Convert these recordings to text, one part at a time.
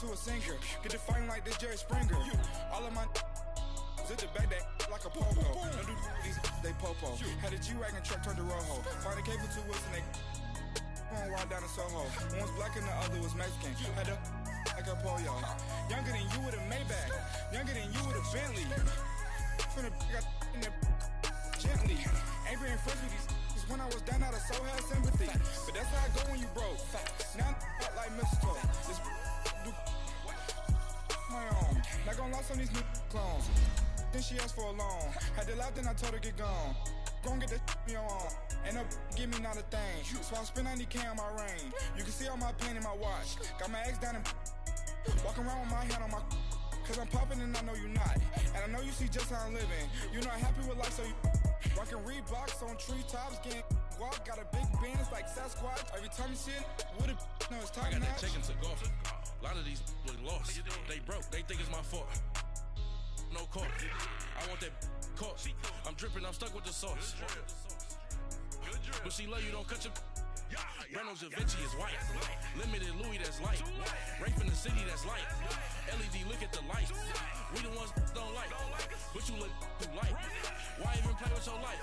into a singer. Get it fighting like this Jerry Springer. All of my zip the back that like a popo. Don't do these, they popo. Had a G-Wagon truck turned to Rojo. Find a cable 2 wheels and they on ride down to Soho. One was black and the other was Mexican. Had a like a polio. Younger than you with a Maybach. Younger than you with a Bentley. From the got in the gently. Ain't being friends with these when I was down out of so had sympathy. But that's how I go when you broke. Now I'm like mistletoe. This do my own. Not gonna lost on these new clones. Then she asked for a loan. Had to laugh, then I told her get gone. Gon' get that me on. Ain't no give me not a thing. So I spend 90K on my ring. You can see all my pain in my watch. Got my ex down and walking around with my hand on my. Cause I'm popping and I know you not. And I know you see just how I'm living. You're not happy with life, so you rockin' Reeboks on treetops, getting walk. Got a big Benz like Sasquatch. Every time you see it, with a no, it's time. I got that taken to golf. A lot of these look lost. They broke. They think it's my fault. No court. I want that court. I'm dripping. I'm stuck with the sauce. But she love you. Don't cut your. Reynolds Da Vinci is white. Limited Louis that's light. Rape in the city that's light. LED look at the light. We the ones don't like. But you look too light. Why even play with your life?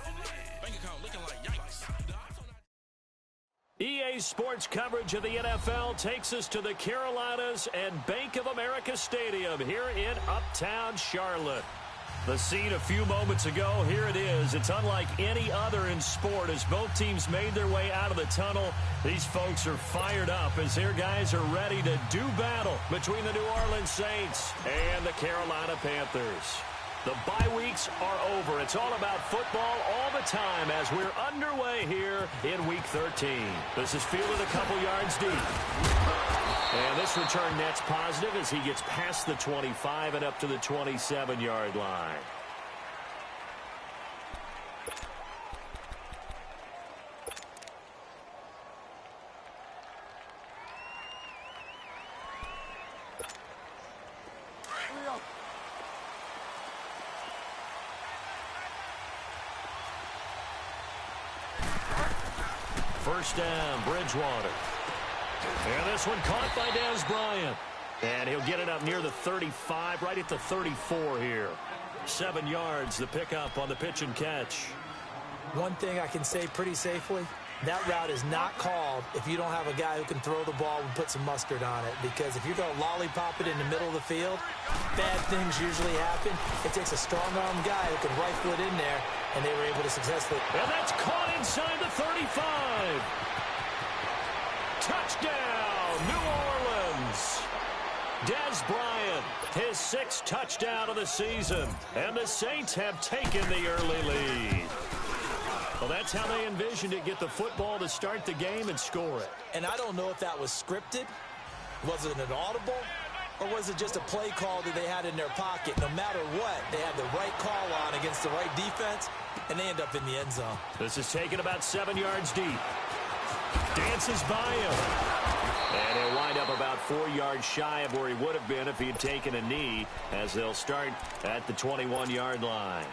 Bank account looking like yikes. EA Sports coverage of the NFL takes us to the Carolinas and Bank of America Stadium here in Uptown Charlotte. The scene a few moments ago, here it is. It's unlike any other in sport as both teams made their way out of the tunnel. These folks are fired up as their guys are ready to do battle between the New Orleans Saints and the Carolina Panthers. The bye weeks are over. It's all about football all the time as we're underway here in Week 13. This is fielded a couple yards deep. And this return net's positive as he gets past the 25 and up to the 27-yard line. First down, Bridgewater. And this one caught by Dez Bryant. And he'll get it up near the 35, right at the 34 here. 7 yards, the pickup on the pitch and catch. One thing I can say pretty safely, that route is not called if you don't have a guy who can throw the ball and put some mustard on it. Because if you're going to lollipop it in the middle of the field, bad things usually happen. It takes a strong-arm guy who can rifle it in there, and they were able to successfully. And that's caught inside the 35. Touchdown, New Orleans. Dez Bryant, his 6th touchdown of the season. And the Saints have taken the early lead. Well, that's how they envisioned it, get the football to start the game and score it. And I don't know if that was scripted. Was it an audible? Or was it just a play call that they had in their pocket? No matter what, they had the right call on against the right defense, and they end up in the end zone. This is taken about 7 yards deep. Dances by him. And he'll wind up about 4 yards shy of where he would have been if he had taken a knee, as they'll start at the 21-yard line.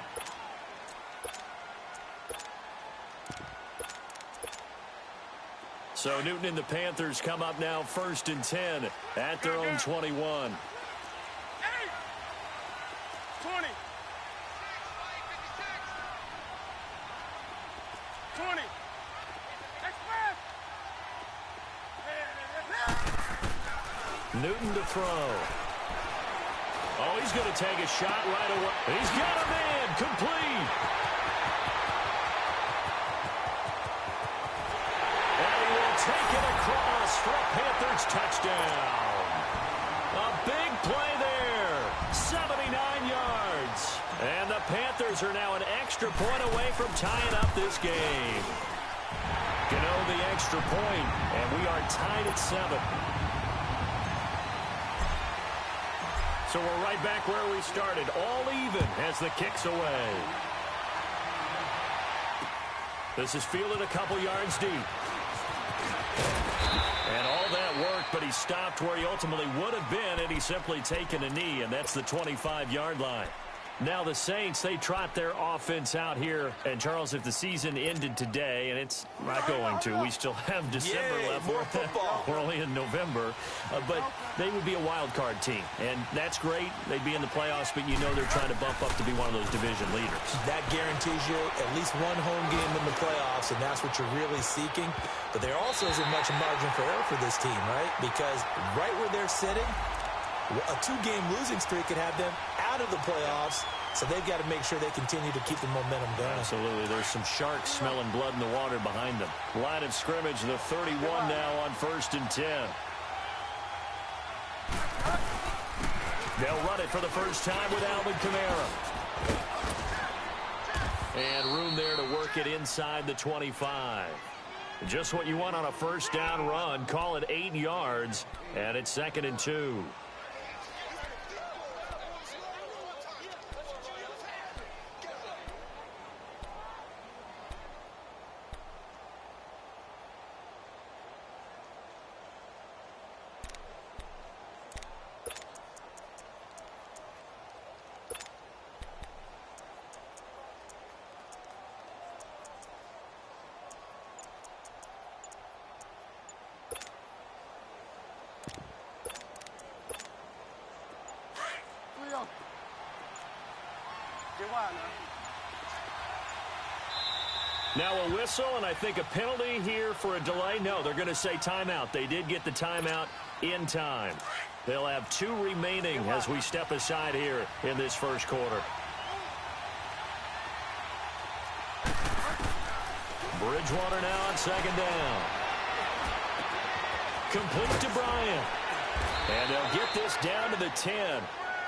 So Newton and the Panthers come up now 1st and 10 at their own 21. 20. Newton to throw. Oh, he's going to take a shot right away. He's got a man, complete. And he will take it across for a Panthers touchdown. A big play there. 79 yards. And the Panthers are now an extra point away from tying up this game. Gano the extra point, and we are tied at 7. So we're right back where we started, all even as the kick's away. This is fielded a couple yards deep. And all that work, but he stopped where he ultimately would have been had he simply taken a knee, and that's the 25-yard line. Now the Saints, they trot their offense out here. And, Charles, if the season ended today, and it's not going to, we still have December left. More football. We're only in November. But they would be a wild card team. And that's great. They'd be in the playoffs, but you know they're trying to bump up to be one of those division leaders. That guarantees you at least one home game in the playoffs, and that's what you're really seeking. But there also isn't much margin for error for this team, right? Because right where they're sitting, a 2-game losing streak could have them out of the playoffs, so they've got to make sure they continue to keep the momentum going. Absolutely. There's some sharks smelling blood in the water behind them. Line of scrimmage, the 31 now on 1st and 10. They'll run it for the first time with Alvin Kamara. And room there to work it inside the 25. Just what you want on a first down run. Call it 8 yards, and it's 2nd and 2. Now a whistle, and I think a penalty here for a delay. No, they're going to say timeout. They did get the timeout in time. They'll have 2 remaining as we step aside here in this first quarter. Bridgewater now on 2nd down. Complete to Bryant. And they'll get this down to the 10.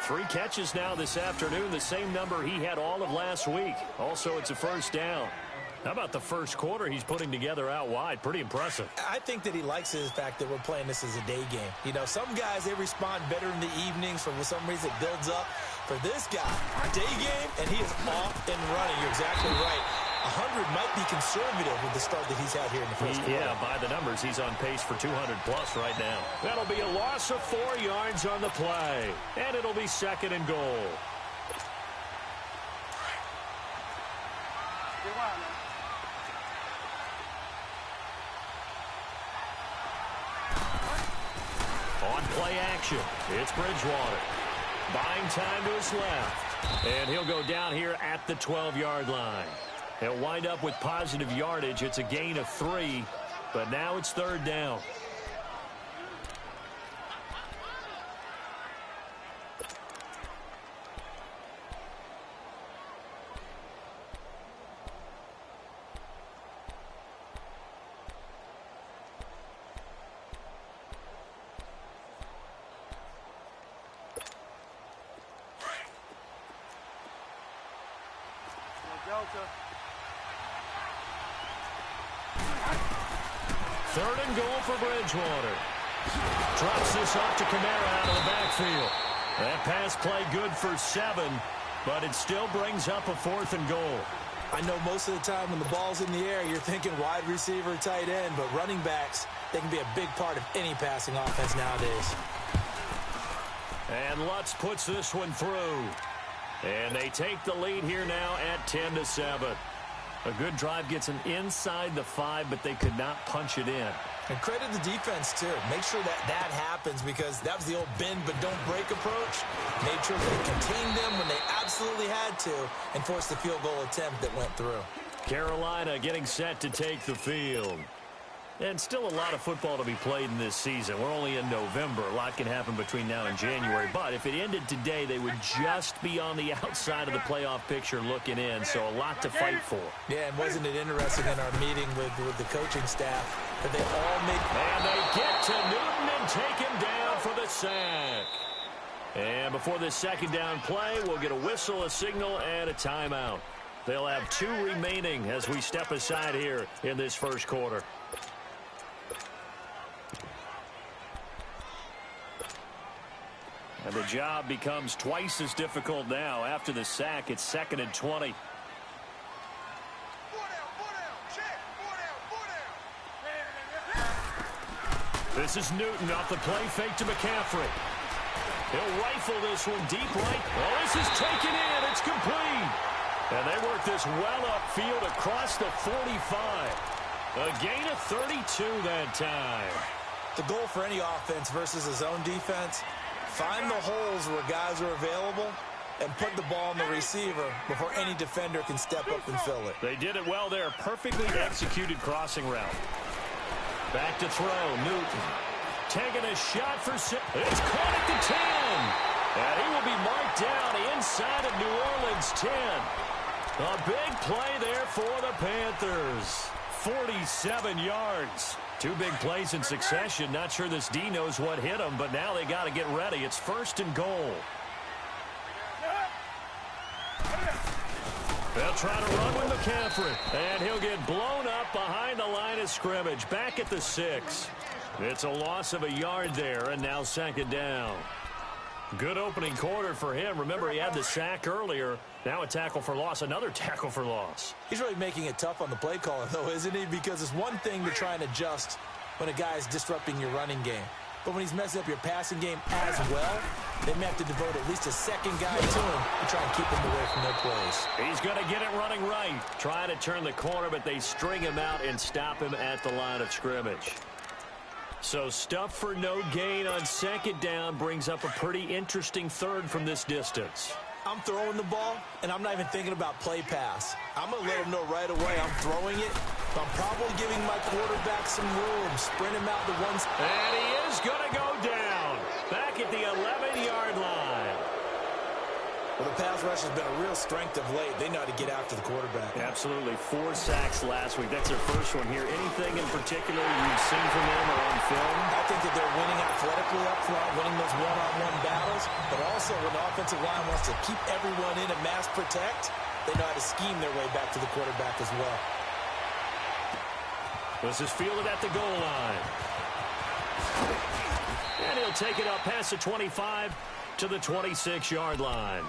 3 catches now this afternoon, the same number he had all of last week. Also, it's a first down. How about the first quarter he's putting together out wide? Pretty impressive. I think that he likes the fact that we're playing this as a day game. You know, some guys, they respond better in the evenings. For some reason, it builds up. For this guy, day game, and he is off and running. You're exactly right. 100 might be conservative with the start that he's had here in the first quarter. Yeah, by the numbers, he's on pace for 200-plus right now. That'll be a loss of 4 yards on the play. And it'll be 2nd and goal. On play action, it's Bridgewater. Buying time to his left. And he'll go down here at the 12-yard line. He'll wind up with positive yardage. It's a gain of 3, but now it's 3rd down. Third and goal for Bridgewater. Drops this off to Kamara out of the backfield. That pass play good for 7, but it still brings up a 4th and goal. I know most of the time when the ball's in the air, you're thinking wide receiver, tight end, but running backs, they can be a big part of any passing offense nowadays. And Lutz puts this one through. And they take the lead here now at 10-7. A good drive gets them inside the 5, but they could not punch it in. And credit the defense, too. Make sure that that happens, because that was the old bend but don't break approach. Made sure they contained them when they absolutely had to and forced the field goal attempt that went through. Carolina getting set to take the field. And still a lot of football to be played in this season. We're only in November. A lot can happen between now and January. But if it ended today, they would just be on the outside of the playoff picture looking in. So a lot to fight for. Yeah, and wasn't it interesting in our meeting with the coaching staff that they all made... And they get to Newton and take him down for the sack. And before this 2nd down play, we'll get a whistle, a signal, and a timeout. They'll have 2 remaining as we step aside here in this first quarter. And the job becomes twice as difficult now. After the sack, it's 2nd and 20. This is Newton off the play fake to McCaffrey. He'll rifle this one deep right. Oh, this is taken in. It's complete. And they work this well upfield across the 45. A gain of 32 that time. The goal for any offense versus his own defense, find the holes where guys are available and put the ball on the receiver before any defender can step up and fill it. They did it well there. Perfectly executed crossing route. Back to throw. Newton taking a shot for six. It's caught at the 10. And he will be marked down inside of New Orleans 10. A big play there for the Panthers. 47 yards. Two big plays in succession. Not sure this D knows what hit him, but now they got to get ready. It's 1st and goal. They'll try to run with McCaffrey, and he'll get blown up behind the line of scrimmage. Back at the 6. It's a loss of a yard there, and now 2nd down. Good opening quarter for him. Remember, he had the sack earlier. Now a tackle for loss, another tackle for loss. He's really making it tough on the play caller, though, isn't he? Because it's one thing to try and adjust when a guy is disrupting your running game. But when he's messing up your passing game as well, they may have to devote at least a second guy to him to try and keep him away from their plays. He's going to get it running right. Trying to turn the corner, but they string him out and stop him at the line of scrimmage. So stuff for no gain on 2nd down brings up a pretty interesting 3rd from this distance. I'm throwing the ball, and I'm not even thinking about play pass. I'm going to let him know right away I'm throwing it. I'm probably giving my quarterback some room, sprint him out the ones. And he is going to go down. Back at the 11-yard line. Well, the pass rush has been a real strength of late. They know how to get after the quarterback. Absolutely. 4 sacks last week. That's their first one here. Anything in particular you've seen from them or on film? I think that they're winning athletically up front, winning those one-on-one battles, but also when the offensive line wants to keep everyone in and mass protect, they know how to scheme their way back to the quarterback as well. This is fielded at the goal line. And he'll take it up past the 25 to the 26-yard line.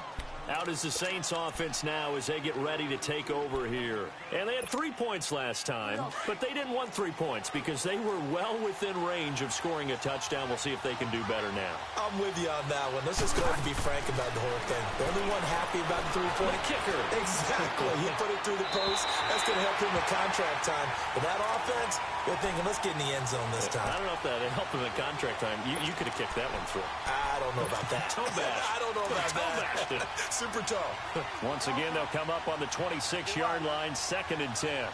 Out is the Saints offense now as they get ready to take over here. And they had 3 points last time, but they didn't want 3 points because they were well within range of scoring a touchdown. We'll see if they can do better now. I'm with you on that one. Let's just go ahead and be frank about the whole thing. The only one happy about the 3-point kicker. Exactly. He put it through the post. That's going to help him in contract time. But that offense, they're thinking, let's get in the end zone this time. I don't know if that helped him in contract time. You could have kicked that one through. I don't know about that. Toe bash. I don't know about that. Super tall. Once again, they'll come up on the 26-yard line, 2nd and 10.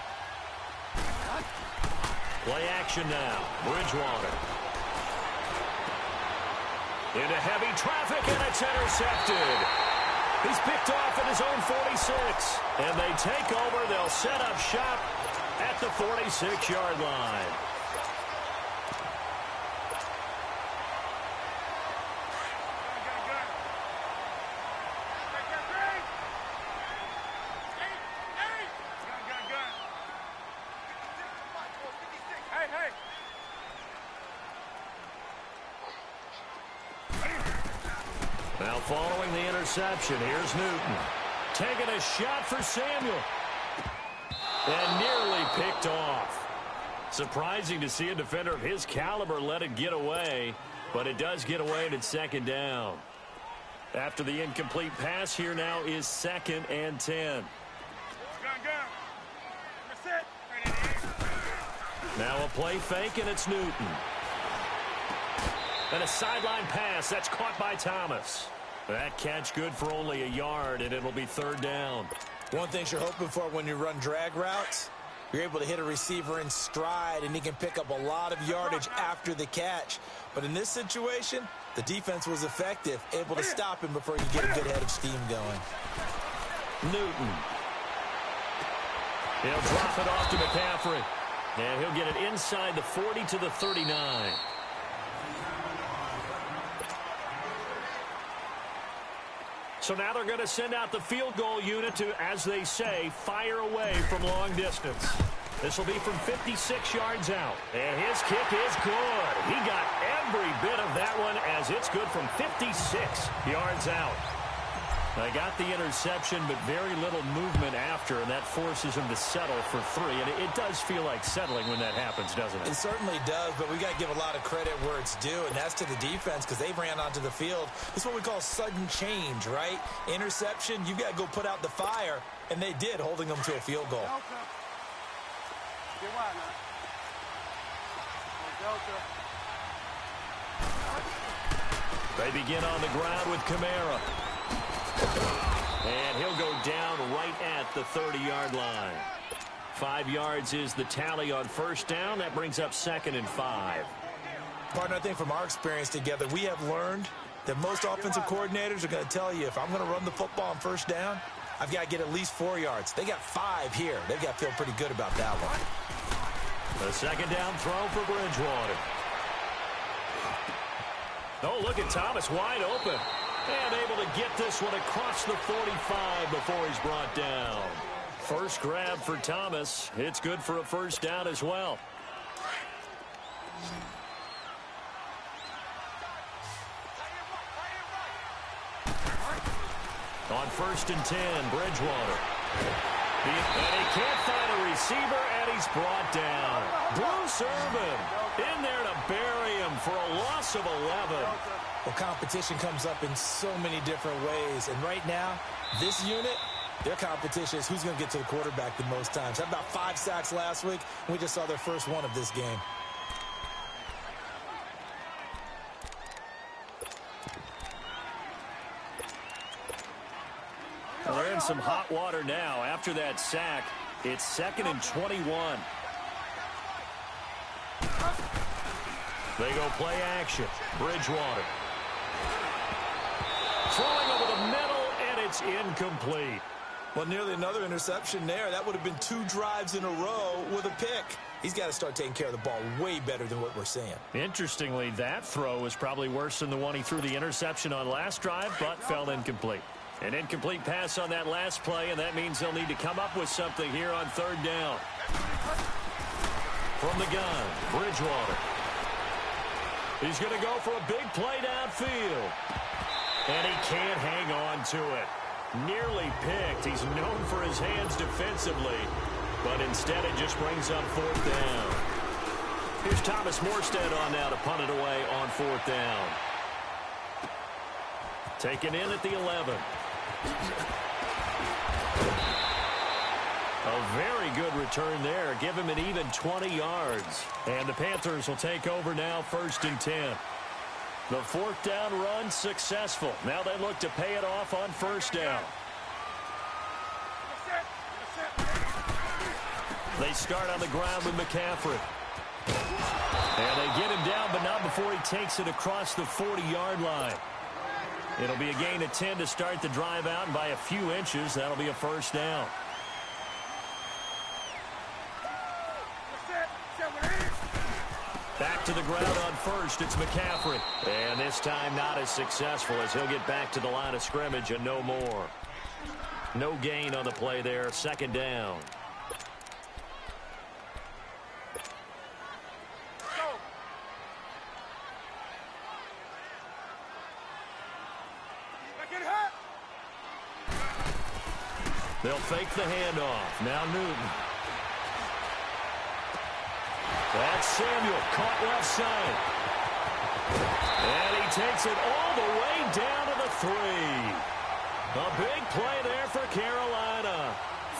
Play action now. Bridgewater. Into heavy traffic, and it's intercepted. He's picked off at his own 46. And they take over. They'll set up shop at the 46-yard line. Now following the interception, here's Newton. Taking a shot for Samuel. And nearly picked off. Surprising to see a defender of his caliber let it get away, but it does get away and it's 2nd down. After the incomplete pass, here now is 2nd and 10. Now a play fake, and it's Newton. And a sideline pass. That's caught by Thomas. That catch good for only a yard, and it'll be 3rd down. One thing you're hoping for when you run drag routes, you're able to hit a receiver in stride, and he can pick up a lot of yardage after the catch. But in this situation, the defense was effective, able to stop him before you get a good head of steam going. Newton. He'll drop it off to McCaffrey. And he'll get it inside the 40 to the 39. So now they're going to send out the field goal unit to, as they say, fire away from long distance. This will be from 56 yards out. And his kick is good. He got every bit of that one as it's good from 56 yards out. They got the interception, but very little movement after, and that forces him to settle for 3. And it does feel like settling when that happens, doesn't it? It certainly does, but we got to give a lot of credit where it's due, and that's to the defense because they ran onto the field. It's what we call sudden change, right? Interception, you got to go put out the fire, and they did, holding them to a field goal. They begin on the ground with Kamara. And he'll go down right at the 30-yard line. 5 yards is the tally on first down. That brings up 2nd and 5. Partner, I think from our experience together, we have learned that most offensive coordinators are going to tell you, if I'm going to run the football on first down, I've got to get at least 4 yards. They got 5 here. They've got to feel pretty good about that one. The second down throw for Bridgewater. Oh, look at Thomas wide open. And able to get this one across the 45 before he's brought down. First grab for Thomas. It's good for a first down as well. On 1st and 10, Bridgewater. And he can't find a receiver, and he's brought down. Bruce Irvin in there to bury him for a loss of 11. Well, competition comes up in so many different ways. And right now, this unit, their competition is who's going to get to the quarterback the most times. Had about 5 sacks last week. We just saw their first one of this game. Well, they're in some hot water now. After that sack, it's 2nd and 21. They go play action. Bridgewater. Throwing over the middle, and it's incomplete. Well, nearly another interception there. That would have been 2 drives in a row with a pick. He's got to start taking care of the ball way better than what we're seeing. Interestingly, that throw was probably worse than the one he threw the interception on last drive, but fell incomplete. An incomplete pass on that last play, and that means they'll need to come up with something here on 3rd down. From the gun, Bridgewater. He's going to go for a big play downfield. And he can't hang on to it. Nearly picked. He's known for his hands defensively, but instead it just brings up 4th down. Here's Thomas Morstead on now to punt it away on 4th down. Taken in at the 11. A very good return there. Give him an even 20 yards. And the Panthers will take over now 1st and 10. The 4th down run successful. Now they look to pay it off on 1st down. They start on the ground with McCaffrey. And they get him down, but not before he takes it across the 40-yard line. It'll be a gain of 10 to start the drive out, and by a few inches, that'll be a 1st down. Back to the ground on 1st, it's McCaffrey. And this time not as successful as he'll get back to the line of scrimmage and no more. No gain on the play there, 2nd down. They'll fake the handoff. Now Newton. That's Samuel, caught left side. And he takes it all the way down to the 3. A big play there for Carolina.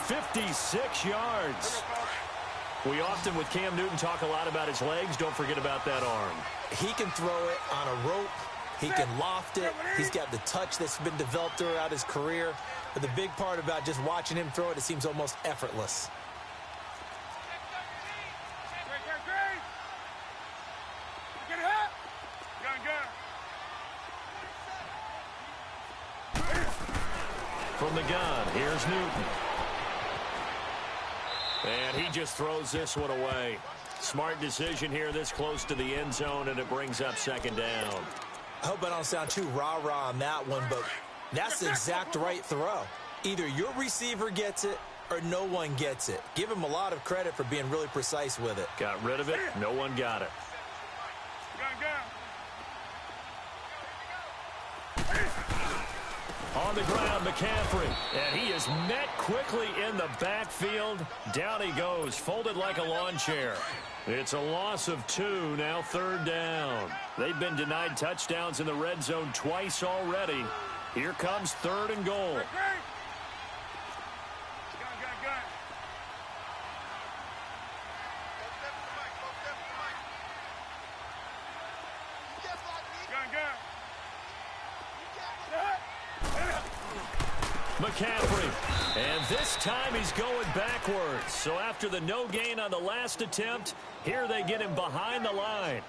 56 yards. We often, with Cam Newton, talk a lot about his legs. Don't forget about that arm. He can throw it on a rope. He can loft it. He's got the touch that's been developed throughout his career. But the big part about just watching him throw it, it seems almost effortless. From the gun, here's Newton. And he just throws this one away. Smart decision here this close to the end zone, and it brings up 2nd down. I hope I don't sound too rah-rah on that one, but that's the exact right throw. Either your receiver gets it or no one gets it. Give him a lot of credit for being really precise with it. Got rid of it. No one got it. On the ground, McCaffrey. And he is met quickly in the backfield. Down he goes, folded like a lawn chair. It's a loss of 2, now 3rd down. They've been denied touchdowns in the red zone twice already. Here comes 3rd and goal. McCaffrey, and this time he's going backwards. So after the no gain on the last attempt, here they get him behind the line.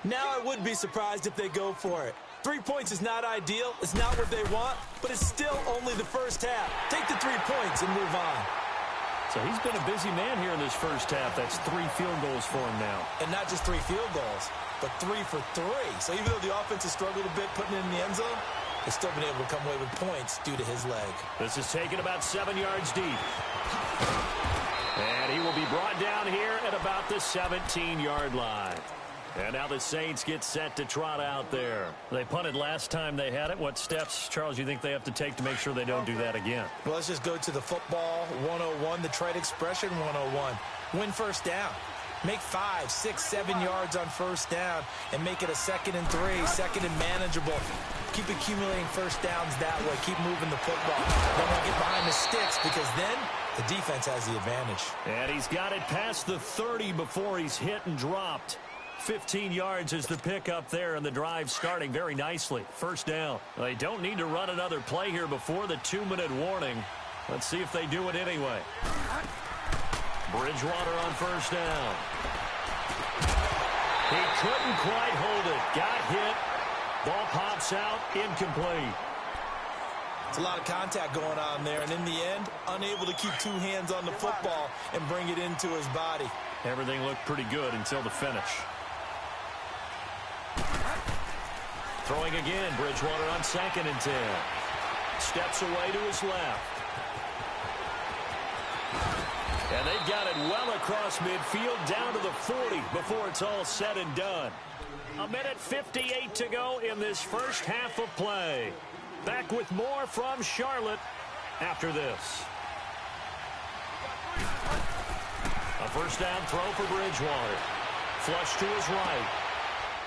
Now I would be surprised if they go for it. 3 points is not ideal. It's not what they want, but it's still only the first half. Take the 3 points and move on. So he's been a busy man here in this first half. That's 3 field goals for him now. And not just 3 field goals, but 3 for 3. So even though the offense has struggled a bit putting it in the end zone, they've still been able to come away with points due to his leg. This is taken about 7 yards deep. And he will be brought down here at about the 17-yard line. And now the Saints get set to trot out there. They punted last time they had it. What steps, Charles, you think they have to take to make sure they don't do that again? Well, let's just go to the football 101, the trade expression 101. Win first down. Make 5, 6, 7 yards on first down and make it a 2nd and 3, 2nd and manageable. Keep accumulating first downs that way. Keep moving the football. Don't want to get behind the sticks because then the defense has the advantage. And he's got it past the 30 before he's hit and dropped. 15 yards is the pickup there, and the drive starting very nicely. First down. They don't need to run another play here before the 2-minute warning. Let's see if they do it anyway. Bridgewater on first down. He couldn't quite hold it. Got hit. Ball pops out. Incomplete. It's a lot of contact going on there, and in the end, unable to keep 2 hands on the football and bring it into his body. Everything looked pretty good until the finish. Throwing again, Bridgewater on 2nd and 10. Steps away to his left. And they've got it well across midfield down to the 40 before it's all said and done. 1:58 to go in this first half of play. Back with more from Charlotte after this. A first down throw for Bridgewater. Flush to his right.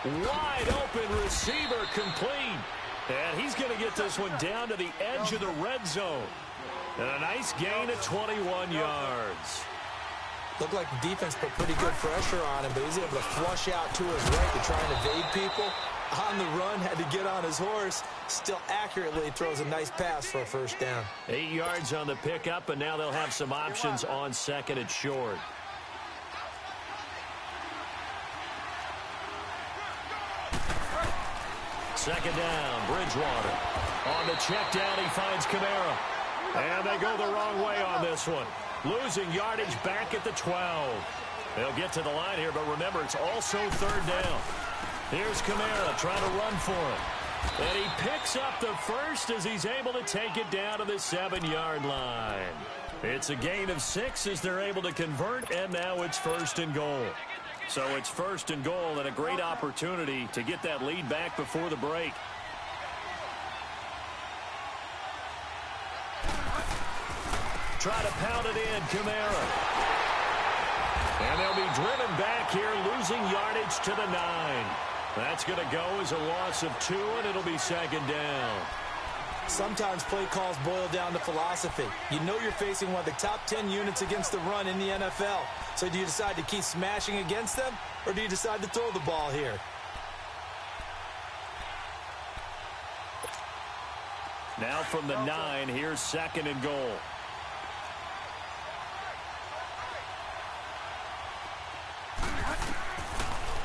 Wide open receiver complete. And he's going to get this one down to the edge of the red zone. And a nice gain of 21 yards. Looked like the defense put pretty good pressure on him, but he was able to flush out to his right to try and evade people. On the run, had to get on his horse. Still accurately throws a nice pass for a first down. 8 yards on the pickup, and now they'll have some options on 2nd and short. Second down, Bridgewater. On the check down, he finds Kamara. And they go the wrong way on this one. Losing yardage back at the 12. They'll get to the line here, but remember, it's also 3rd down. Here's Kamara trying to run for him. And he picks up the first as he's able to take it down to the 7-yard line. It's a gain of 6 as they're able to convert, and now it's 1st and goal. So it's 1st and goal and a great opportunity to get that lead back before the break. Try to pound it in, Kamara. And they'll be driven back here, losing yardage to the 9. That's going to go as a loss of 2, and it'll be 2nd down. Sometimes play calls boil down to philosophy. You know you're facing one of the top 10 units against the run in the NFL. So do you decide to keep smashing against them, or do you decide to throw the ball here? Now from the 9, here's 2nd and goal.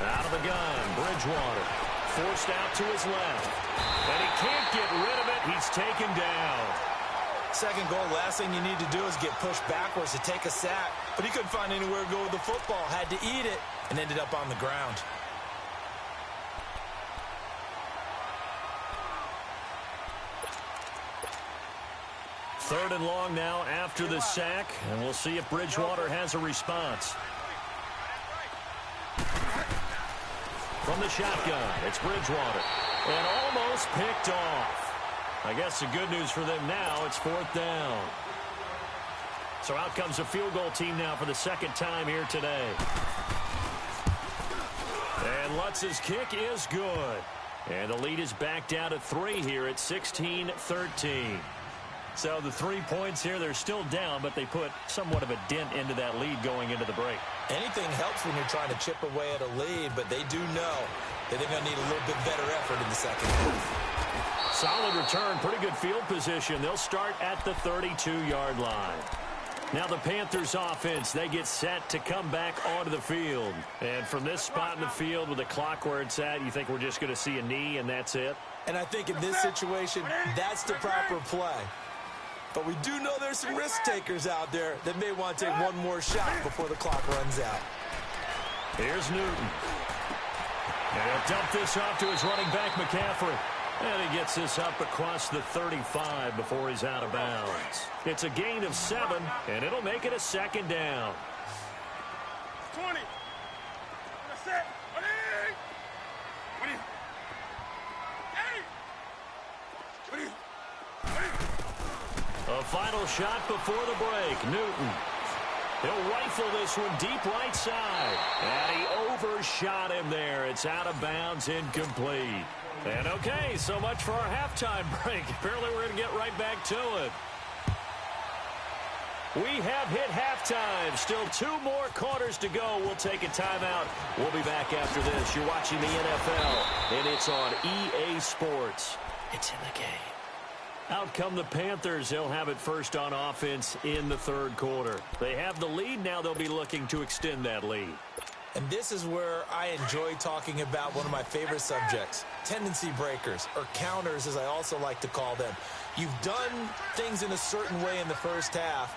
Out of the gun, Bridgewater. Forced out to his left. And he can't get rid of it. He's taken down. 2nd goal, last thing you need to do is get pushed backwards to take a sack. But he couldn't find anywhere to go with the football. Had to eat it and ended up on the ground. Third and long now after the sack. And we'll see if Bridgewater has a response. From the shotgun, it's Bridgewater. And almost picked off. I guess the good news for them now, it's 4th down. So out comes a field goal team now for the second time here today. And Lutz's kick is good. And the lead is back down to 3 here at 16-13. So the 3 points here, they're still down, but they put somewhat of a dent into that lead going into the break. Anything helps when you're trying to chip away at a lead, but they do know that they're going to need a little bit better effort in the second half. Solid return, pretty good field position. They'll start at the 32-yard line. Now the Panthers offense, they get set to come back onto the field. And from this spot in the field with the clock where it's at, you think we're just going to see a knee and that's it? And I think in this situation, that's the proper play. But we do know there's some risk takers out there that may want to take one more shot before the clock runs out. Here's Newton. And he'll dump this off to his running back, McCaffrey. And he gets this up across the 35 before he's out of bounds. It's a gain of 7, and it'll make it a second down. 20. That's it. 20. 20. 20. A final shot before the break. Newton. He'll rifle this one deep right side. And he overshot him there. It's out of bounds, incomplete. And okay, so much for our halftime break. Apparently we're going to get right back to it. We have hit halftime. Still 2 more quarters to go. We'll take a timeout. We'll be back after this. You're watching the NFL, and it's on EA Sports. It's in the game. Out come the Panthers. They'll have it first on offense in the third quarter. They have the lead. Now they'll be looking to extend that lead. And this is where I enjoy talking about one of my favorite subjects, tendency breakers, or counters as I also like to call them. You've done things in a certain way in the first half,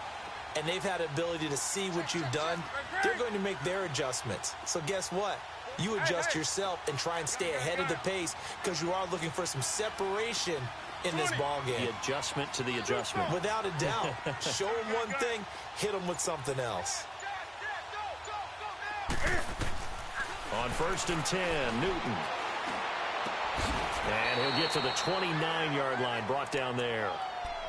and they've had the ability to see what you've done. They're going to make their adjustments. So guess what? You adjust yourself and try and stay ahead of the pace because you are looking for some separation in this ball game. The adjustment to the adjustment. Without a doubt. Show them one thing, hit them with something else. On 1st and 10, Newton. And he'll get to the 29-yard line, brought down there.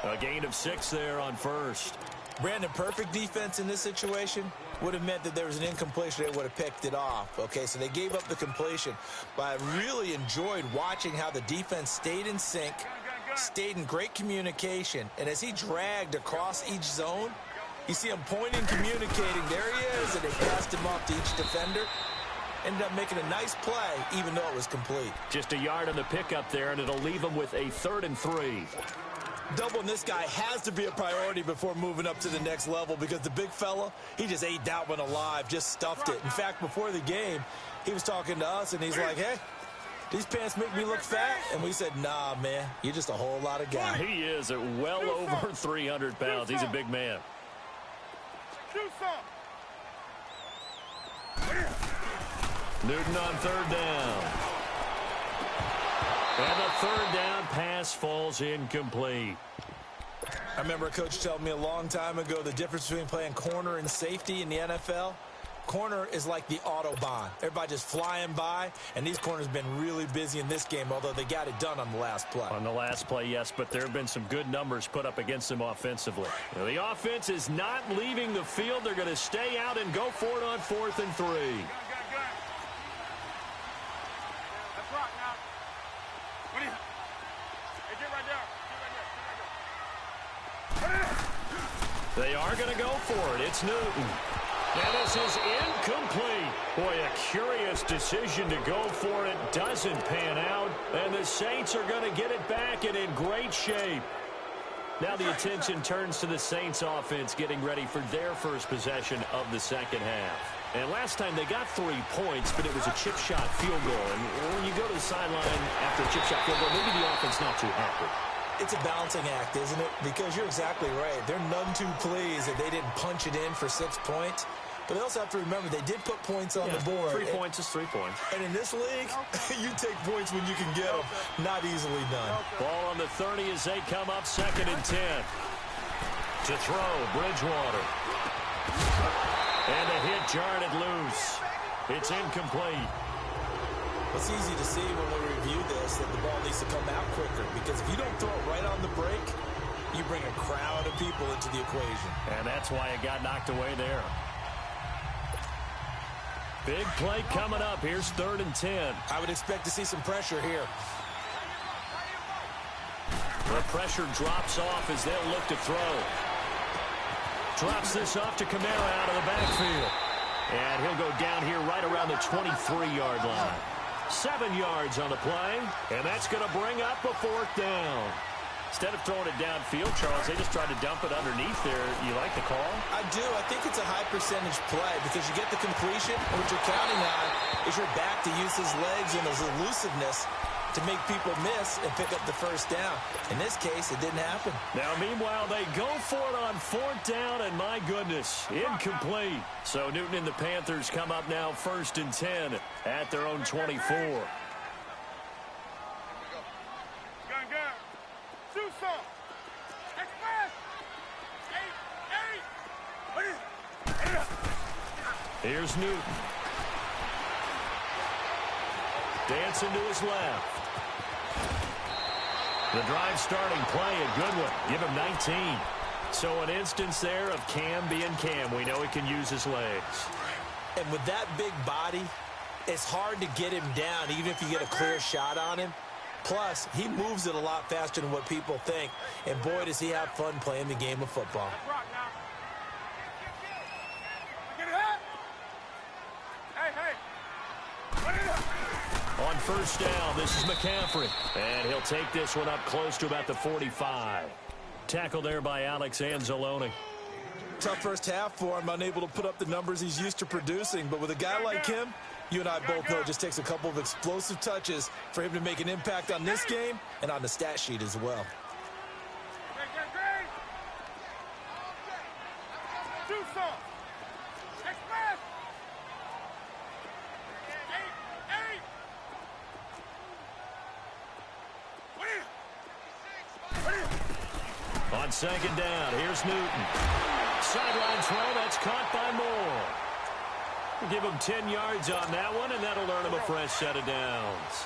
A gain of 6 there on 1st. Brandon, perfect defense in this situation would have meant that there was an incompletion. They would have picked it off. Okay, so they gave up the completion. But I really enjoyed watching how the defense stayed in sync, stayed in great communication. And as he dragged across each zone, you see him pointing, communicating. There he is, and they passed him off to each defender. Ended up making a nice play, even though it was complete. Just a yard on the pickup there, and it'll leave him with a 3rd and 3. Doubling this guy has to be a priority before moving up to the next level because the big fella, he just ate that one alive, just stuffed it. In fact, before the game, he was talking to us, and he's like, hey, these pants make me look fat? And we said, nah, man, you're just a whole lot of guy. He is at well over 300 pounds. He's a big man. Newton on 3rd down. And the 3rd down pass falls incomplete. I remember a coach telling me a long time ago the difference between playing corner and safety in the NFL. Corner is like the Autobahn. Everybody just flying by, and these corners have been really busy in this game, although they got it done on the last play. On the last play, yes, but there have been some good numbers put up against them offensively. Now, the offense is not leaving the field. They're going to stay out and go for it on 4th and 3. They are going to go for it. It's Newton. And this is incomplete. Boy, a curious decision to go for it. Doesn't pan out. And the Saints are going to get it back and in great shape. Now the attention turns to the Saints offense getting ready for their first possession of the second half. And last time they got 3 points, but it was a chip shot field goal. And when you go to the sideline after a chip shot field goal, maybe the offense not too happy. It's a balancing act, isn't it? Because you're exactly right. They're none too pleased that they didn't punch it in for 6 points. But they also have to remember they did put points on the board. 3 points is 3 points. And in this league, you take points when you can get them. Not easily done. Ball on the 30 as they come up 2nd and 10. To throw, Bridgewater. And a hit jarred it loose. It's incomplete. It's easy to see when we review this that the ball needs to come out quicker, because if you don't throw it right on the break, you bring a crowd of people into the equation. And that's why it got knocked away there. Big play coming up. Here's 3rd and 10. I would expect to see some pressure here. The pressure drops off as they'll look to throw. Drops this off to Kamara out of the backfield. And he'll go down here right around the 23-yard line. 7 yards on the play, and that's going to bring up a 4th down. Instead of throwing it downfield, Charles, they just tried to dump it underneath there. You like the call? I do. I think it's a high-percentage play because you get the completion, and what you're counting on is your back to use his legs and his elusiveness to make people miss and pick up the 1st down. In this case, it didn't happen. Now, meanwhile, they go for it on 4th down, and my goodness, incomplete. So Newton and the Panthers come up now 1st and 10 at their own 24. Here's Newton. Dancing to his left. The drive starting play, a good one. Give him 19. So an instance there of Cam being Cam. We know he can use his legs. And with that big body, it's hard to get him down, even if you get a clear shot on him. Plus, he moves it a lot faster than what people think. And boy, does he have fun playing the game of football. On 1st down, this is McCaffrey. And he'll take this one up close to about the 45. Tackle there by Alex Anzalone. Tough first half for him, unable to put up the numbers he's used to producing. But with a guy like him, you and I both know it just takes a couple of explosive touches for him to make an impact on this game and on the stat sheet as well. On 2nd down, here's Newton. Sideline throw, that's caught by Moore. We'll give him 10 yards on that one, and that'll earn him a fresh set of downs.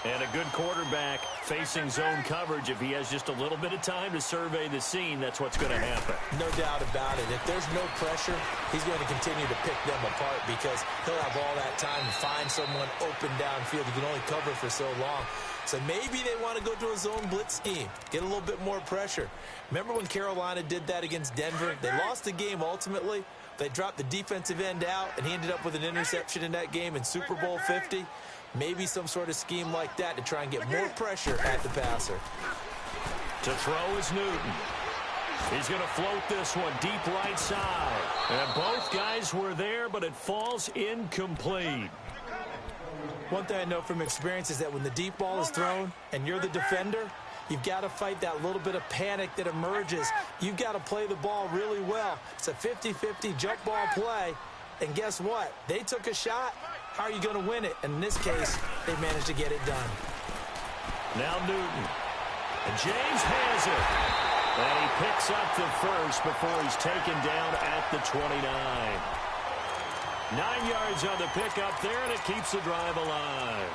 And a good quarterback facing zone coverage. If he has just a little bit of time to survey the scene, that's what's going to happen. No doubt about it. If there's no pressure, he's going to continue to pick them apart because he'll have all that time to find someone open downfield. He can only cover for so long. So maybe they want to go to a zone blitz scheme, get a little bit more pressure. Remember when Carolina did that against Denver? They lost the game ultimately. They dropped the defensive end out, and he ended up with an interception in that game in Super Bowl 50. Maybe some sort of scheme like that to try and get more pressure at the passer. To throw is Newton. He's going to float this one deep right side. And both guys were there, but it falls incomplete. One thing I know from experience is that when the deep ball is thrown and you're the defender, you've got to fight that little bit of panic that emerges. You've got to play the ball really well. It's a 50-50 jump ball play. And guess what? They took a shot. How are you going to win it? And in this case, they managed to get it done. Now Newton. And James has it. And he picks up the first before he's taken down at the 29. 9 yards on the pickup there, and it keeps the drive alive.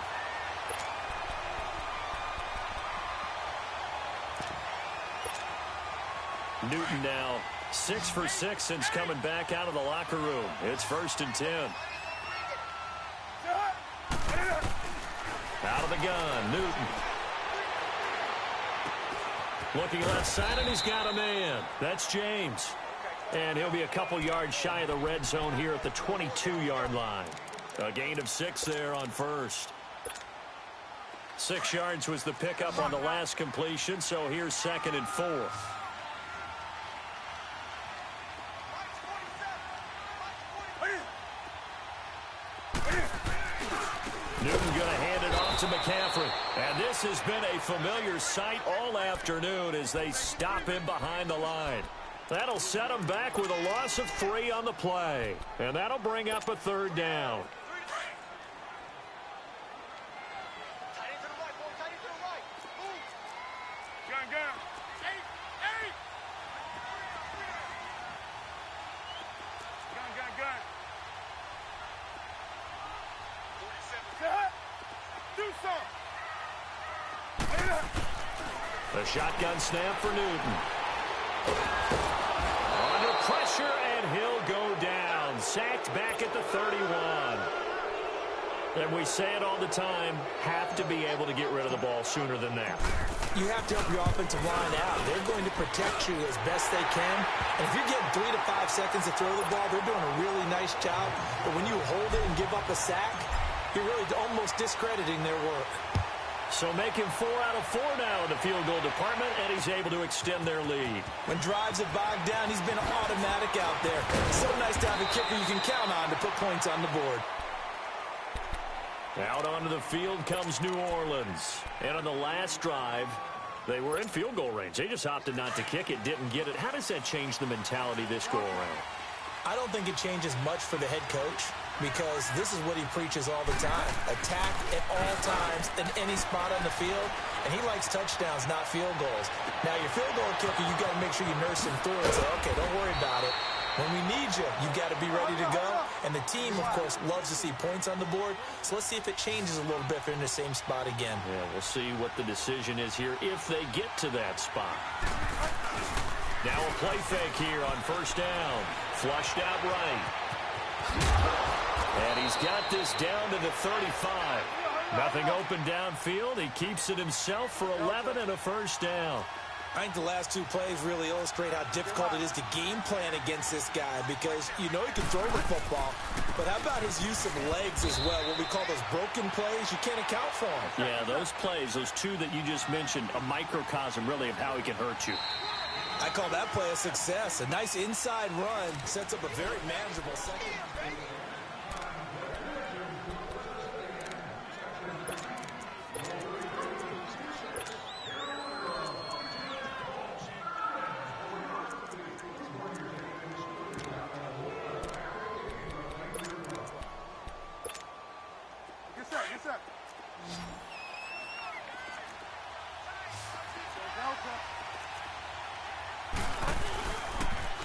Newton now 6 for 6 since coming back out of the locker room. It's 1st and 10. Out of the gun, Newton. Looking left side, and he's got a man. That's James. And he'll be a couple yards shy of the red zone here at the 22-yard line. A gain of 6 there on first. 6 yards was the pickup on the last completion, so here's 2nd and 4. Newton going to hand it off to McCaffrey. And this has been a familiar sight all afternoon as they stop him behind the line. That'll set him back with a loss of 3 on the play. And that'll bring up a 3rd down. A shotgun snap for Newton. Under pressure, and he'll go down. Sacked back at the 31. And we say it all the time, have to be able to get rid of the ball sooner than that. You have to help your offensive line out. They're going to protect you as best they can. And if you're getting 3 to 5 seconds to throw the ball, they're doing a really nice job. But when you hold it and give up a sack, you're really almost discrediting their work. So making 4 out of 4 now in the field goal department, and he's able to extend their lead. When drives have bogged down, he's been automatic out there. So nice to have a kicker you can count on to put points on the board. Out onto the field comes New Orleans. And on the last drive, they were in field goal range. They just opted not to kick it, didn't get it. How does that change the mentality this go-around? I don't think it changes much for the head coach because this is what he preaches all the time. Attack at all times in any spot on the field, and he likes touchdowns, not field goals. Now, your field goal kicker, you got to make sure you nurse him through and say, okay, don't worry about it. When we need you, you got to be ready to go. And the team, of course, loves to see points on the board. So let's see if it changes a little bit if they're in the same spot again. Yeah, we'll see what the decision is here if they get to that spot. Now a play fake here on first down. Flushed out right. And he's got this down to the 35. Nothing open downfield. He keeps it himself for 11 and a first down. I think the last 2 plays really illustrate how difficult it is to game plan against this guy because you know he can throw the football, but how about his use of legs as well? What we call those broken plays, you can't account for them. Yeah, those plays, those 2 that you just mentioned, a microcosm really of how he can hurt you. I call that play a success. A nice inside run sets up a very manageable second.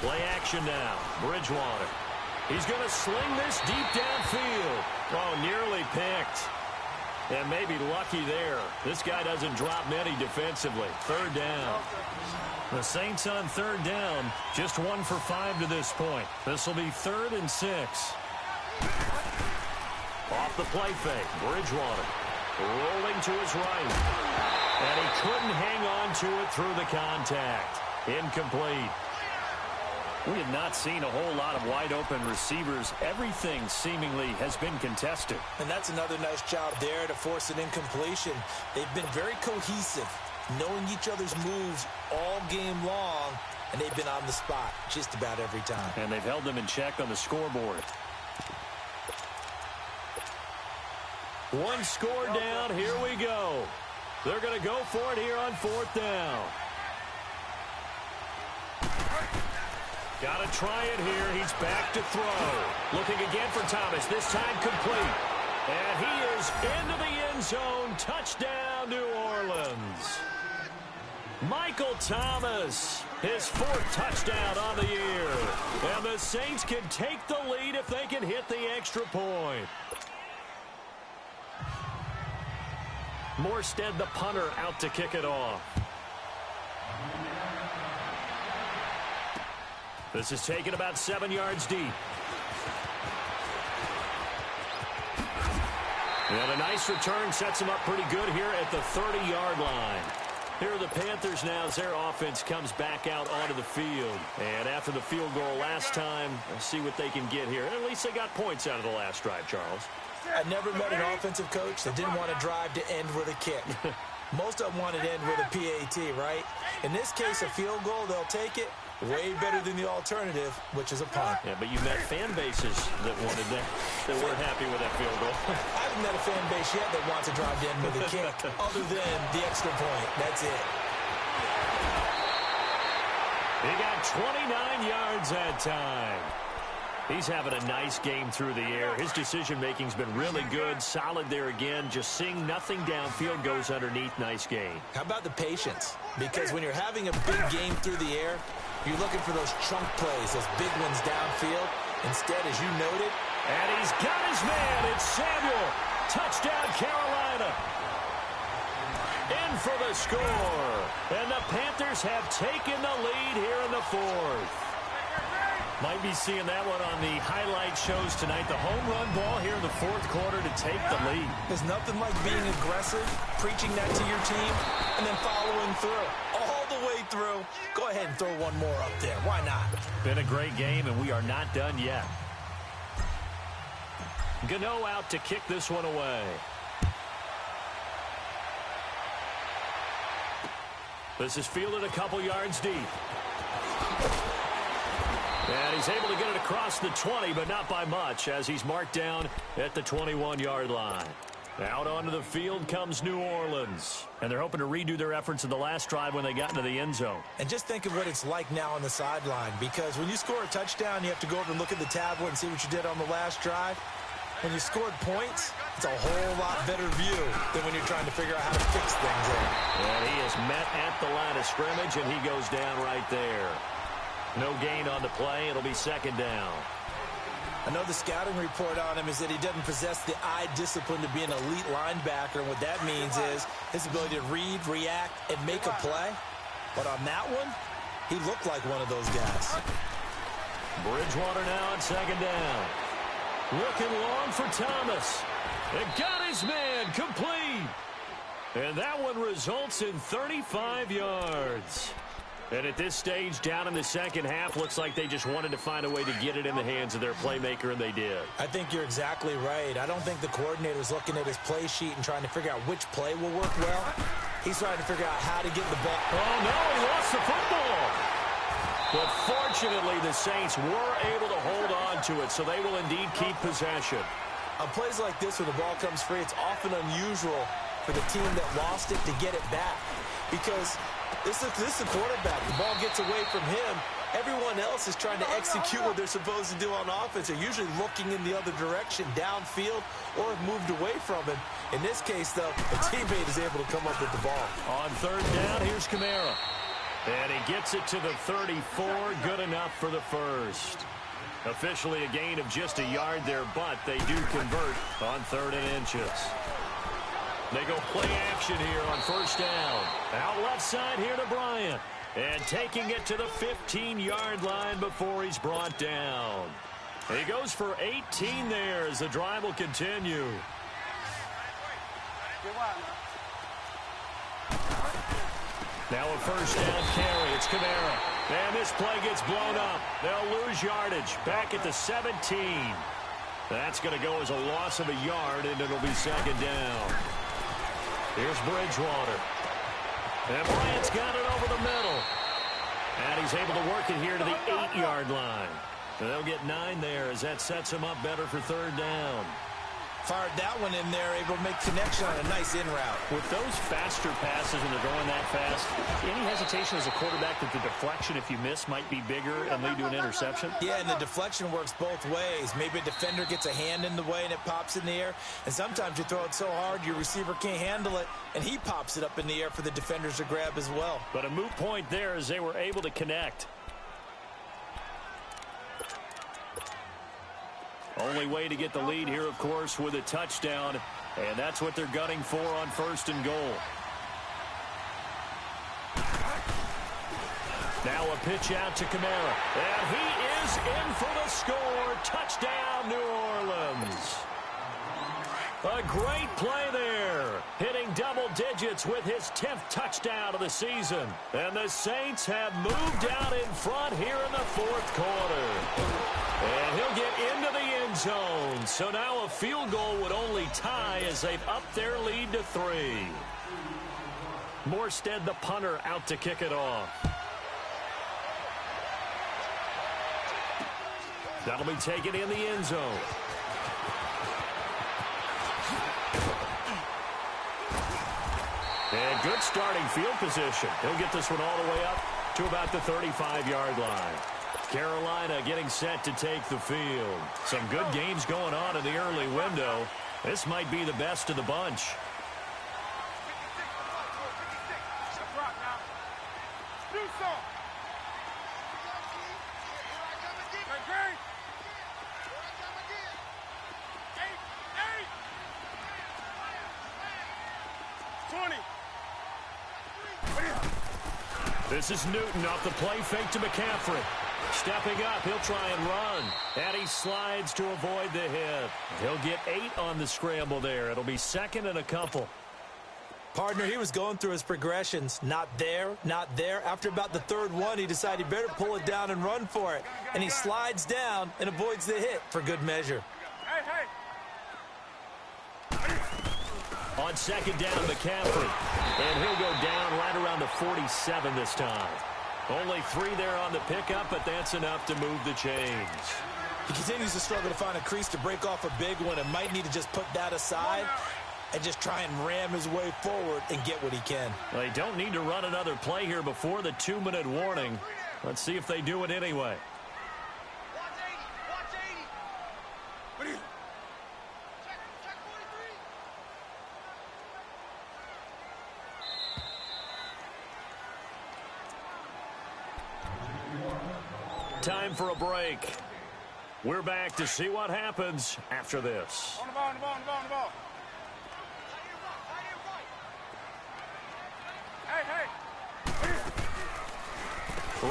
Play action now. Bridgewater. He's going to sling this deep downfield. Oh, nearly picked. And maybe lucky there. This guy doesn't drop many defensively. Third down. The Saints on third down. Just 1 for 5 to this point. This will be 3rd and 6. Off the play fake. Bridgewater. Rolling to his right. And he couldn't hang on to it through the contact. Incomplete. We have not seen a whole lot of wide-open receivers. Everything seemingly has been contested. And that's another nice job there to force an incompletion. They've been very cohesive, knowing each other's moves all game long, and they've been on the spot just about every time. And they've held them in check on the scoreboard. 1 score down. Here we go. They're going to go for it here on 4th down. Got to try it here. He's back to throw. Looking again for Thomas. This time complete. And he is into the end zone. Touchdown, New Orleans. Michael Thomas, his 4th touchdown on the year. And the Saints can take the lead if they can hit the extra point. Morstead, the punter, out to kick it off. This is taken about 7 yards deep. And a nice return sets him up pretty good here at the 30-yard line. Here are the Panthers now as their offense comes back out onto the field. And after the field goal last time, let's see what they can get here. At least they got points out of the last drive, Charles. I never met an offensive coach that didn't want to drive to end with a kick. Most of them want to end with a PAT, right? In this case, a field goal, they'll take it. Way better than the alternative, which is a punt. Yeah, but you met fan bases that wanted that, that weren't happy with that field goal. I haven't met a fan base yet that wants to drive to end with a kick, other than the extra point. That's it. He got 29 yards that time. He's having a nice game through the air. His decision-making's been really good. Solid there again. Just seeing nothing downfield, goes underneath. Nice game. How about the patience? Because when you're having a big game through the air, you're looking for those chunk plays, those big ones downfield. Instead, as you noted. And he's got his man. It's Samuel. Touchdown, Carolina. In for the score. And the Panthers have taken the lead here in the fourth. Might be seeing that one on the highlight shows tonight. The home run ball here in the fourth quarter to take the lead. There's nothing like being aggressive, preaching that to your team, and then following through. All the way through. Go ahead and throw one more up there. Why not? Been a great game, and we are not done yet. Gano out to kick this one away. This is fielded a couple yards deep. And he's able to get it across the 20, but not by much, as he's marked down at the 21-yard line. Out onto the field comes New Orleans. And they're hoping to redo their efforts in the last drive when they got into the end zone. And just think of what it's like now on the sideline, because when you score a touchdown, you have to go over and look at the tablet and see what you did on the last drive. When you scored points, it's a whole lot better view than when you're trying to figure out how to fix things there. And he is met at the line of scrimmage, and he goes down right there. No gain on the play. It'll be second down. I know the scouting report on him is that he doesn't possess the eye discipline to be an elite linebacker. And what that means is his ability to read, react, and make a play. But on that one, he looked like one of those guys. Bridgewater now on second down. Looking long for Thomas. And got his man complete. And that one results in 35 yards. And at this stage, down in the second half, looks like they just wanted to find a way to get it in the hands of their playmaker, and they did. I think you're exactly right. I don't think the coordinator's looking at his play sheet and trying to figure out which play will work well. He's trying to figure out how to get the ball. Oh, no, he lost the football. But fortunately, the Saints were able to hold on to it, so they will indeed keep possession. On plays like this, when the ball comes free, it's often unusual for the team that lost it to get it back. Because this is a quarterback. The ball gets away from him. Everyone else is trying to execute what they're supposed to do on offense. They're usually looking in the other direction, downfield, or have moved away from it. In this case, though, a teammate is able to come up with the ball. On third down, here's Kamara. And he gets it to the 34. Good enough for the first. Officially a gain of just a yard there, but they do convert on 3rd and inches. They go play action here on first down. Out left side here to Bryant. And taking it to the 15-yard line before he's brought down. He goes for 18 there as the drive will continue. Now a first down carry. It's Kamara. And this play gets blown up. They'll lose yardage. Back at the 17. That's going to go as a loss of a yard, and it'll be second down. Here's Bridgewater. And Bryant's got it over the middle. And he's able to work it here to the 8-yard line. They'll get 9 there as that sets him up better for third down. Fired that one in there, able to make connection on a nice in route. With those faster passes when they're going that fast, any hesitation as a quarterback that the deflection, if you miss, might be bigger and lead to an interception? Yeah, and the deflection works both ways. Maybe a defender gets a hand in the way and it pops in the air. And sometimes you throw it so hard your receiver can't handle it, and he pops it up in the air for the defenders to grab as well. But a moot point there as they were able to connect. Only way to get the lead here, of course, with a touchdown. And that's what they're gunning for on 1st and goal. Now a pitch out to Kamara. And he is in for the score. Touchdown, New Orleans. A great play there. Hitting double digits with his 10th touchdown of the season. And the Saints have moved out in front here in the 4th quarter. And he'll get into the end zone. So now a field goal would only tie as they've upped their lead to 3. Morstead, the punter, out to kick it off. That'll be taken in the end zone. And good starting field position. He'll get this one all the way up to about the 35-yard line. Carolina getting set to take the field. Some good games going on in the early window. This might be the best of the bunch. This is Newton off the play fake to McCaffrey. Stepping up, he'll try and run. And he slides to avoid the hit. He'll get 8 on the scramble there. It'll be 2nd and a couple. Partner, he was going through his progressions. Not there, not there. After about the 3rd one, he decided he better pull it down and run for it. And he slides down and avoids the hit for good measure. On 2nd down, McCaffrey. And he'll go down right around the 47 this time. Only 3 there on the pickup, but that's enough to move the chains. He continues to struggle to find a crease to break off a big one and might need to just put that aside and just try and ram his way forward and get what he can. They don't need to run another play here before the 2-minute warning. Let's see if they do it anyway. Time for a break. We're back to see what happens after this. On the ball, on the ball, on the ball, on the ball.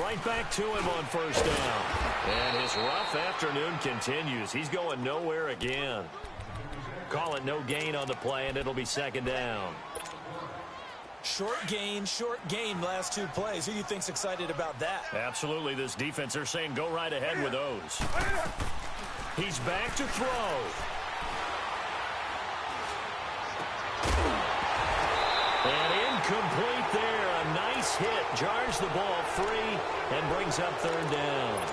Right back to him on 1st down. And his rough afternoon continues. He's going nowhere again. Call it no gain on the play, and it'll be 2nd down. Short gain, last 2 plays. Who do you think's excited about that? Absolutely. This defense, they're saying go right ahead with those. He's back to throw. And incomplete there. A nice hit. Jars the ball free and brings up 3rd down.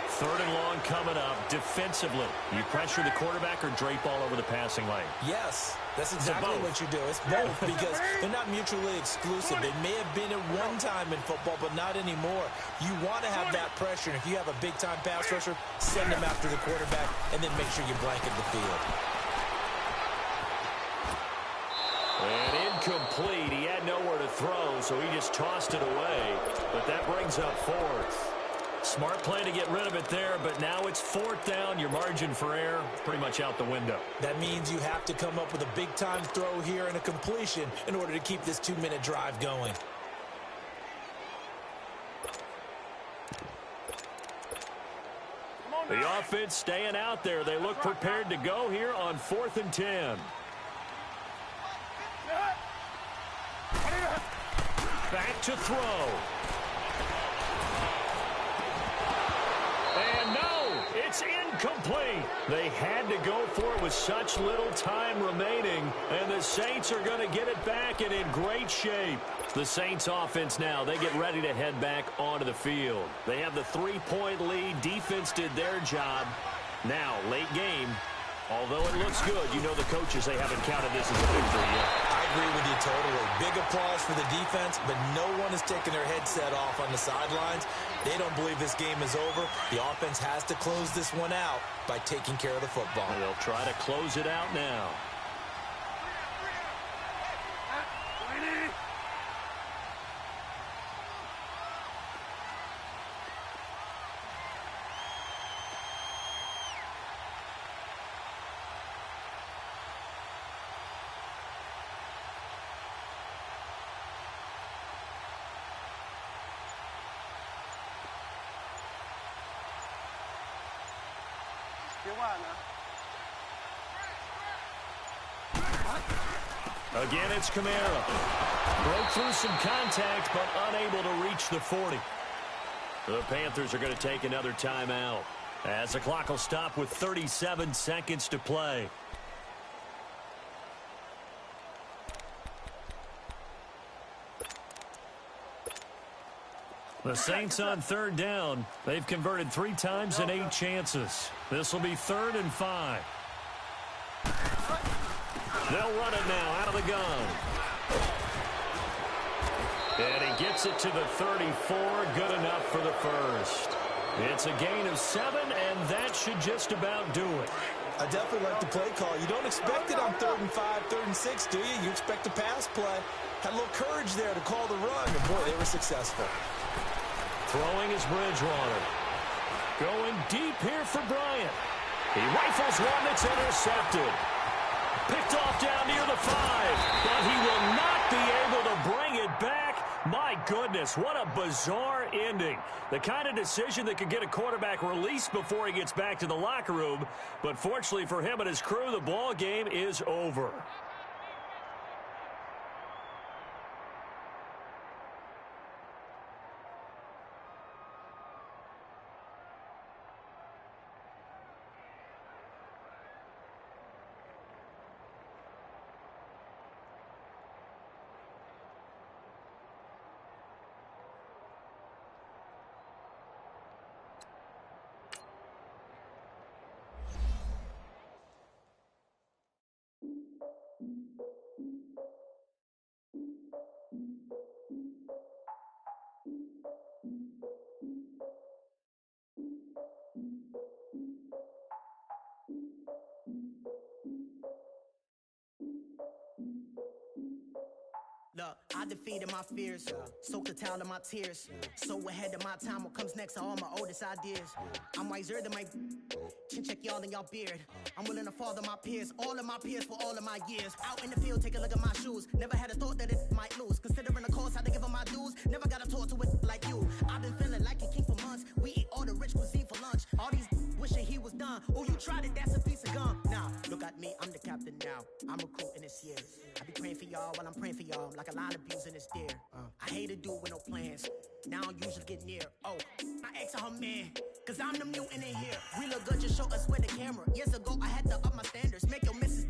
3rd and long coming up. Defensively, you pressure the quarterback or drape all over the passing lane? Yes, that's exactly what you do. It's both because they're not mutually exclusive. They may have been at one time in football, but not anymore. You want to have that pressure, and if you have a big-time pass rusher, send them after the quarterback, and then make sure you blanket the field. And incomplete. He had nowhere to throw, so he just tossed it away. But that brings up 4th. Smart play to get rid of it there, but now it's 4th down. Your margin for error pretty much out the window. That means you have to come up with a big-time throw here and a completion in order to keep this 2-minute drive going. The offense staying out there. They look prepared to go here on 4th and 10. Back to throw. And no, it's incomplete. They had to go for it with such little time remaining, and the Saints are going to get it back and in great shape. The Saints offense now, they get ready to head back onto the field. They have the 3-point lead. Defense did their job. Now, late game, although it looks good, you know the coaches, they haven't counted this as a victory yet. I agree with you totally. Big applause for the defense, but no one is taking their headset off on the sidelines. They don't believe this game is over. The offense has to close this one out by taking care of the football. They'll try to close it out now. Again, it's Kamara. Broke through some contact, but unable to reach the 40. The Panthers are going to take another timeout as the clock will stop with 37 seconds to play. The Saints on 3rd down. They've converted 3 times in 8 chances. This will be 3rd and 5. They'll run it now out of the gun. And he gets it to the 34. Good enough for the first. It's a gain of 7, and that should just about do it. I definitely like the play call. You don't expect it on 3rd and 5, 3rd and 6, do you? You expect a pass play. Had a little courage there to call the run, and boy, they were successful. Throwing is Bridgewater. Going deep here for Bryant. He rifles one that's intercepted. Picked off down near the 5, but he will not be able to bring it back. goodness, what a bizarre ending. The kind of decision that could get a quarterback released before he gets back to the locker room. But fortunately for him and his crew, the ball game is over. Look, I defeated my fears, soaked the towel of my tears. So ahead of my time, what comes next are all my oldest ideas. I'm wiser than my chin check y'all in y'all beard. I'm willing to father my peers, all of my peers for all of my years. Out in the field, take a look at my shoes. Never had a thought that it might lose. Considering the cost, I had to give them my dues. Never got a talk to it like you. I've been feeling like a king for months. We eat all the rich cuisine for lunch. All these wishing he was done. Oh, you tried it, that's a piece of gum. Nah, look at me, I'm the captain now. I'm recruiting this year. I be praying for y'all while I'm praying for y'all. Like a line of abusing this deer. I hate to do with no plans. Now I usually get near. Oh, my ex are her man. Cause I'm the mutant in here. We look good, just show us where the camera. Years ago, I had to up my standards. Make your missus